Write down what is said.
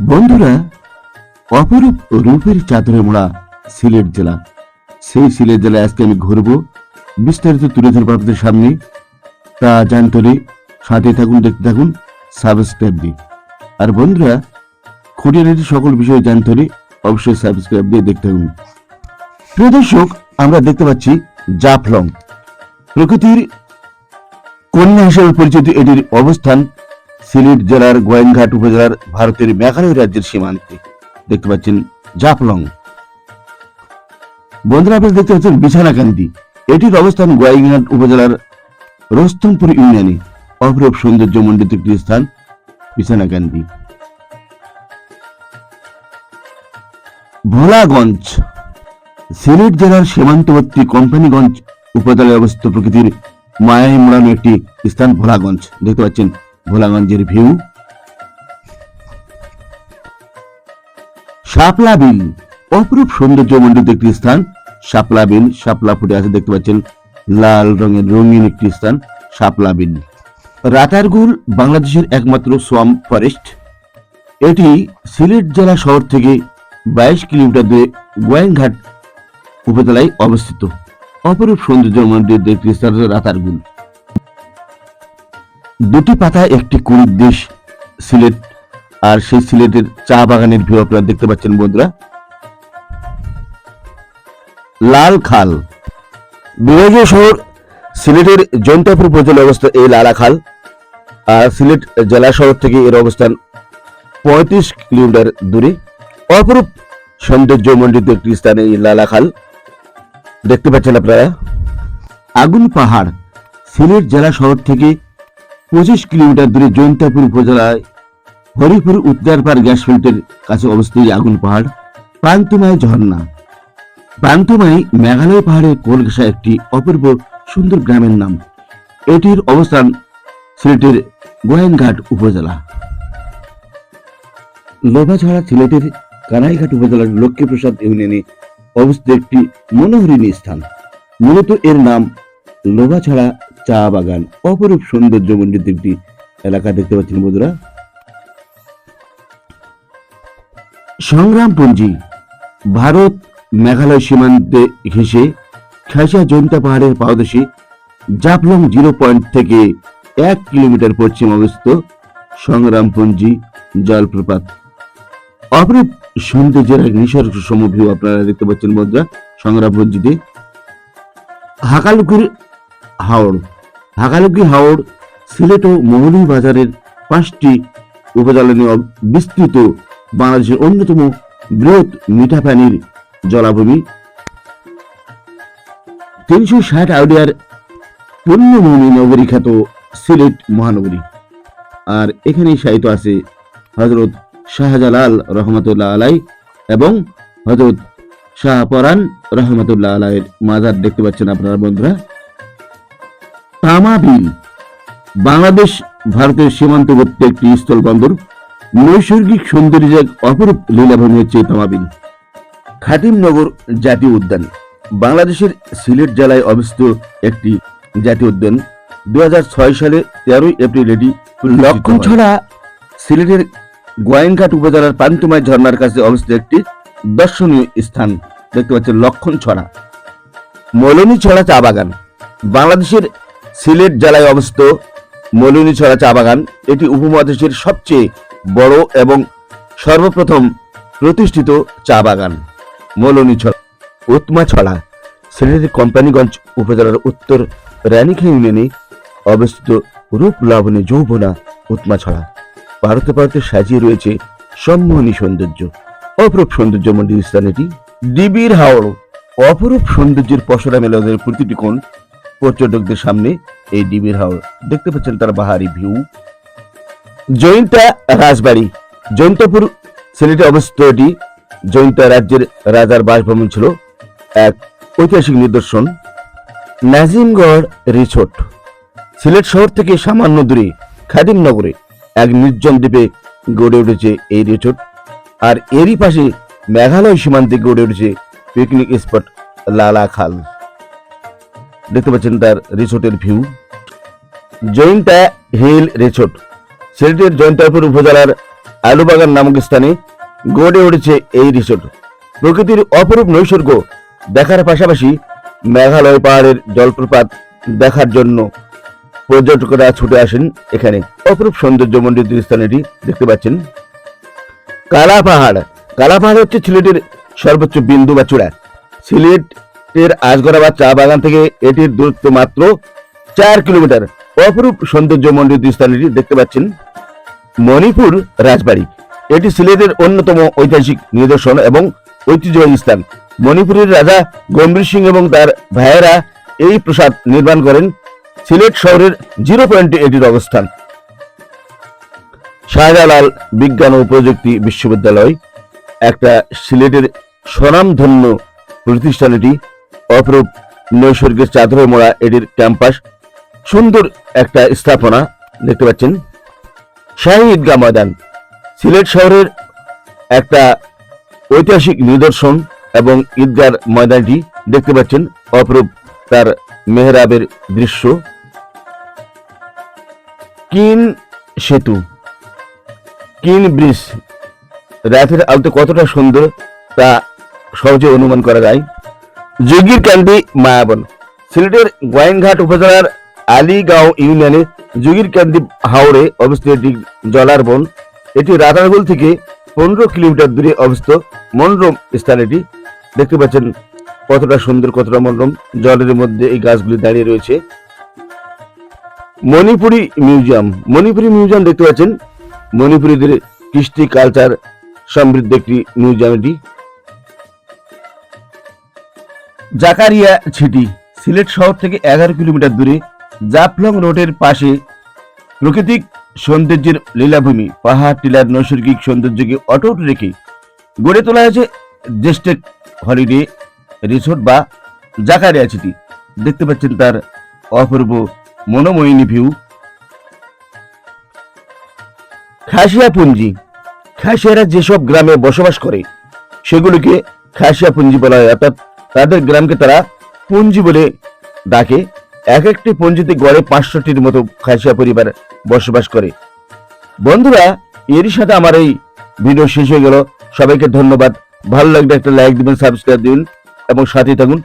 বন্ধুরা, অপরূপ রূপের চাদরে মোড়া সিলেট জেলা, সেই সিলেট জেলায় আজকে আমি ঘুরবো, বিস্তারিত তুলে ধরবো আপনাদের সামনে। তা জানতে হলে সাথে থাকুন, দেখতে থাকুন, সাবস্ক্রাইব দিয়ে। আর বন্ধুরা, খুঁটিনাটি সকল বিষয়ে জানতে হলে অবশ্যই সাবস্ক্রাইব দিয়ে দেখতে থাকুন। প্রিয় দর্শক, আমরা দেখতে পাচ্ছি জাফলং, প্রকৃতির কন্যা হিসেবে পরিচিত এটির অবস্থান সিলেট জেলার গোয়াইনঘাট উপজেলার ভারতের মেঘালয় রাজ্যের সীমান্তে। দেখতে পাচ্ছেন জাফলং। বন্ধুরা, আপনারা দেখতে পাচ্ছেন বিছানাকান্দি, এটির অবস্থান গোয়াইনঘাট উপজেলার রস্তমপুর ইউনিয়নে। অপরূপ সৌন্দর্য মণ্ডিত একটি স্থান বিছানাকান্দি। ভোলাগঞ্জ, সিলেট জেলার সীমান্তবর্তী কোম্পানিগঞ্জ উপজেলায় অবস্থিত প্রকৃতির মায়ায় মোড়ানো একটি স্থান ভোলাগঞ্জ। দেখতে পাচ্ছেন ভোলাগঞ্জের ভিউ। শাপলা বিল, অপরূপ সৌন্দর্য মণ্ডিত একটি স্থান শাপলা বিল। শাপলা ফুটে আছে, দেখতে পাচ্ছেন লাল রঙের রঙিন একটি স্থান শাপলা বিল। রাতারগুল বাংলাদেশের একমাত্র সোয়াম্প ফরেস্ট। এটি সিলেট জেলা শহর থেকে 22 কিলোমিটার দূরে গোয়াইনঘাট উপজেলায় অবস্থিত। অপরূপ সৌন্দর্য মণ্ডিত একটি স্থান রাতারগুল। দুটি পাতা একটি কুড়ির দেশ সিলেট, আর সেই সিলেটের চা বাগানের ভিউ আপনারা দেখতে পাচ্ছেন বন্ধুরা। লাল খাল, বিভাগীয় শহর সিলেটের জৈন্তাপুর উপজেলায় অবস্থিত এই লালা খাল, আর সিলেট জেলা শহর থেকে এর অবস্থান 35 কিলোমিটার দূরে। অপরূপ সৌন্দর্য মণ্ডিত একটি স্থানে এই লালা খাল দেখতে পাচ্ছেন আপনারা। আগুন পাহাড়, সিলেট জেলা শহর থেকে 25 কিলোমিটার দূরে জৈন্তাপুর উপজেলায় হরিপুর উত্তরপাড় গ্যাস ফিল্ডের কাছে অবস্থিত আগুন পাহাড়। প্রান্তমাই ঝর্ণা, প্রান্তমাই মেঘালয় পাহাড়ের কোল ঘেঁষা একটি অপূর্ব সুন্দর গ্রামের নাম। এটির অবস্থান সিলেটের গোয়াইনঘাট উপজেলা। লোভাছড়া, সিলেটের কানাইঘাট উপজেলার লক্ষ্মীপ্রসাদ ইউনিয়নে অবস্থিত একটি মনোহরিণী স্থান। মূলত এর নাম লোভাছড়া চা বাগান। অপরূপ সৌন্দর্য মণ্ডিত একটি এলাকা দেখতে পাচ্ছেন বন্ধুরা। সংগ্রামপুঞ্জি, ভারত মেঘালয় সীমান্তে ঘেঁষে খাইসা জৈন্তা পাহাড়ের পাদদেশে জাফলং 0 পয়েন্ট থেকে 1 কিলোমিটার পশ্চিম অবস্থিত সংগ্রামপুঞ্জি জলপ্রপাত। অপরূপ সৌন্দর্যের এক নিসর্গ সমভিউ আপনারা দেখতে পাচ্ছেন বন্ধুরা সংগ্রামপুঞ্জিতে। হাকালুকির হাওড়, হাকালুকি হাওড় সিলেট ও মৌলভীবাজারের 5টি উপজেলা নিয়ে বিস্তৃত বাংলাদেশের অন্যতম বৃহৎ মিঠা পানির জলাভূমি। 360 আউডিয়ার পুণ্যভূমি নগরী খ্যাত সিলেট মহানগরী। আর এখানেই শায়িত আছে হযরত শাহজালাল রহমতুল্লাহ আলাই এবং হযরত শাহপরান রহমতুল্লাহ আলাইয়ের মাজার দেখতে পাচ্ছেন আপনারা বন্ধুরা। তামা বিল, বাংলাদেশ ভারতের সীমান্তবর্তী একটি স্থল বন্দর। নৈসর্গিক সৌন্দর্যের এক অপরূপ লীলাভূমি হচ্ছে তামা বিল। খাদিমনগর জাতীয় উদ্যান, বাংলাদেশের সিলেট জেলায় অবস্থিত একটি জাতীয় উদ্যান। 2006 সালে 13 এপ্রিল এটি লক্ষণছড়া, সিলেটের গোয়াইনঘাট উপজেলার প্রান্তমাই ঝর্ণার কাছে অবস্থিত একটি দর্শনীয় স্থান দেখতে পাচ্ছেন লক্ষণছড়া। মৌলনীছড়া চা বাগান, বাংলাদেশের সিলেট জেলায় অবস্থিত মৌলনীছড়া চা বাগান। এটি উপমহাদেশের সবচেয়ে বড় এবং সর্বপ্রথম প্রতিষ্ঠিত চা বাগান মৌলনীছড়া। উৎমাছড়া, সিলেটের কোম্পানিগঞ্জ উপজেলার উত্তর রানীখা ইউনিয়নে অবস্থিত রূপ লাবণী যৌবনা উৎমাছড়া। ভারতে ভারতে সাজিয়ে রয়েছে সম্মোহনী সৌন্দর্য। অপরূপ সৌন্দর্য মণ্ডিত স্থান এটি। ডিবির হাওড়, অপরূপ সৌন্দর্যের পসরা মেলাদের প্রতিটি কোণ পর্যটকদের সামনে এই ডিবির হাওড় দেখতে পাচ্ছেন তার বাহারি ভিউ। জৈন্তা রাজবাড়ি, জৈন্তাপুর সিলেটে অবস্থিত এটি জৈন্তা রাজ্যের রাজার বাসভবন ছিল, এক ঐতিহাসিক নিদর্শন। নাজিমগড় রিসোর্ট, সিলেট শহর থেকে সামান্য দূরে খাদিমনগরে এক নির্জন দ্বীপে গড়ে উঠেছে এই রিসোর্ট। আর এরই পাশে মেঘালয় সীমান্তে গড়ে উঠেছে পিকনিক স্পট লালা খাল দেখতে পাচ্ছেন তার রিসোর্টের ভিউ। জৈন্তা হিল রিসোর্ট, সিলেটের জৈন্তাপুর উপজেলার আলুবাগান নামক স্থানে গড়ে উঠেছে এই রিসোর্ট। প্রকৃতির অপরূপ নৈসর্গ দেখার পাশাপাশি মেঘালয় পাহাড়ের জলপ্রপাত দেখার জন্য পর্যটকরা ছুটে আসেন এখানে। অপরূপ সৌন্দর্যমণ্ডিত স্থানটি দেখতে পাচ্ছেন। কালা পাহাড় হচ্ছে সিলেটের সর্বোচ্চ বিন্দু বা চূড়া। সিলেটের আজগড়া বা চা বাগান থেকে এটির দূরত্ব মাত্র 4 কিলোমিটার। অপরূপ সৌন্দর্যমণ্ডিত স্থানটি দেখতে পাচ্ছেন। মণিপুর রাজবাড়ি, এটি সিলেটের অন্যতম ঐতিহাসিক নিদর্শন এবং ঐতিহ্যবাহী স্থান। মণিপুরের রাজা গম্ভীর সিং এবং তার ভাইয়েরা এই প্রাসাদ নির্মাণ করেন। সিলেট শহরের 0 পয়েন্টে এটির অবস্থান। শাহজালাল বিজ্ঞান ও প্রযুক্তি বিশ্ববিদ্যালয় একটা সিলেটের স্বনামধন্য প্রতিষ্ঠান। এটি অপরূপ নৈসর্গের চাদরে মোড়া এটির ক্যাম্পাস, সুন্দর একটা স্থাপনা দেখতে পাচ্ছেন। শাহী ঈদগাহ ময়দান সিলেট শহরের একটা ঐতিহাসিক নিদর্শন এবং ঈদগাহ ময়দানটি দেখতে পাচ্ছেন। অপরূপ তার মেহরাবের দৃশ্য। কিন সেতু, কিন ব্রিজ রাতের আলোতে কতটা সুন্দর তা সহজে অনুমান করা যায়। যোগীর ক্যান্ডি মায়াবন সিলেটের গোয়াইনঘাট উপজেলার আলীগাঁও ইউনিয়নে যোগীর ক্যান্ডি হাওড়ে অবস্থিত একটি জলার বন। এটি রাতারগুল থেকে 15 কিলোমিটার দূরে অবস্থিত মনোরম স্থান। এটি দেখতে পাচ্ছেন কতটা সুন্দর, কতটা মনোরম। জলের মধ্যে এই গাছগুলি দাঁড়িয়ে রয়েছে। মণিপুরি মিউজিয়াম দেখতে পাচ্ছেন। মণিপুরীদের কৃষ্টি কালচার সমৃদ্ধ একটি মিউজিয়াম এটি। জাকারিয়া ছিটি সিলেট শহর থেকে 11 কিলোমিটার দূরে জাফলং রোডের পাশে প্রাকৃতিক সৌন্দর্যের লীলাভূমি। পাহাড় টিলার নৈসর্গিক সৌন্দর্যকে অটুট রেখে গড়ে তোলা হয়েছে ডেস্টেক হলিডে রিসোর্ট বা জাকারিয়া ছিটি। দেখতে পাচ্ছেন তার অপূর্ব মনোমোহিনী ভিউ। খাসিয়ারা যেসব গ্রামে বসবাস করে সেগুলিকে খাসিয়া পুঞ্জি বলা হয়, অর্থাৎ তাদের গ্রামকে তারা পুঞ্জি বলে ডাকে। এক একটি পুঞ্জিতে গড়ে 500টির মতো খাসিয়া পরিবার বসবাস করে। বন্ধুরা, এরই সাথে আমার এই ভিডিও শেষ হয়ে গেল। সবাইকে ধন্যবাদ। ভালো লাগলে একটা লাইক দিবেন, সাবস্ক্রাইব দিন এবং সাথে থাকুন।